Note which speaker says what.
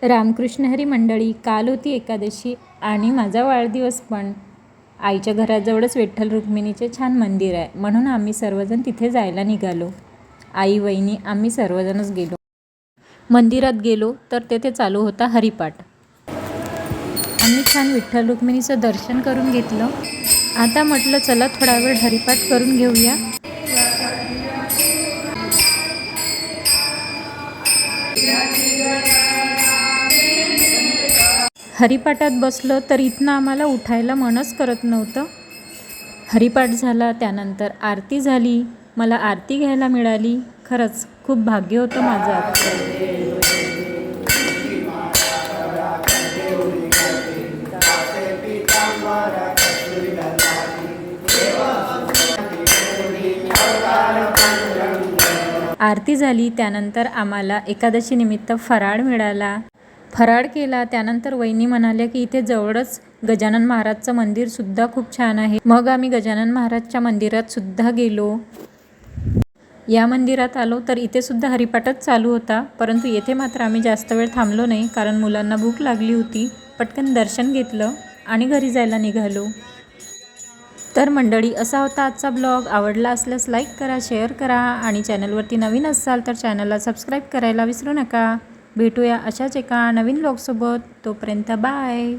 Speaker 1: रामकृष्ण हरी मंडळी, काल होती एकादशी आणि माझा वाढदिवस पण. आईच्या घराजवळच विठ्ठल रुक्मिणीचे छान मंदिर आहे, म्हणून आम्ही सर्वजण तिथे जायला निघालो. आई, वहिनी, आम्ही सर्वजणच गेलो. मंदिरात गेलो तर तेथे चालू होता हरिपाठ. आम्ही छान विठ्ठल रुक्मिणीचं दर्शन करून घेतलं. आता म्हटलं चला थोडा वेळ हरिपाठ करून घेऊया. हरिपाठात बसलं तर इथनं आम्हाला उठायला मनच करत नव्हतं. हरिपाठ झाला, त्यानंतर आरती झाली. मला आरती घ्यायला मिळाली. खरंच खूप भाग्य होतं माझं आजचं. आरती झाली, त्यानंतर आम्हाला एकादशी निमित्त फराळ मिळाला. फराळ केला. त्यानंतर वहिनी म्हणाल्या की इथे जवळच गजानन महाराजचं मंदिर सुद्धा खूप छान आहे. मग आम्ही गजानन महाराजच्या मंदिरात सुद्धा गेलो. या मंदिरात आलो तर इथे सुद्धा हरिपाठच चालू होता, परंतु येथे मात्र आम्ही जास्त वेळ थांबलो नाही, कारण मुलांना भूक लागली होती. पटकन दर्शन घेतलं आणि घरी जायला निघालो. तर मंडळी, असा होता आजचा ब्लॉग. आवडला असल्यास लाईक करा, शेअर करा आणि चॅनलवरती नवीन असाल तर चॅनलला सबस्क्राईब करायला विसरू नका. भेटूया अशाच एका नवीन ब्लॉगसोबत. तोपर्यंत बाय.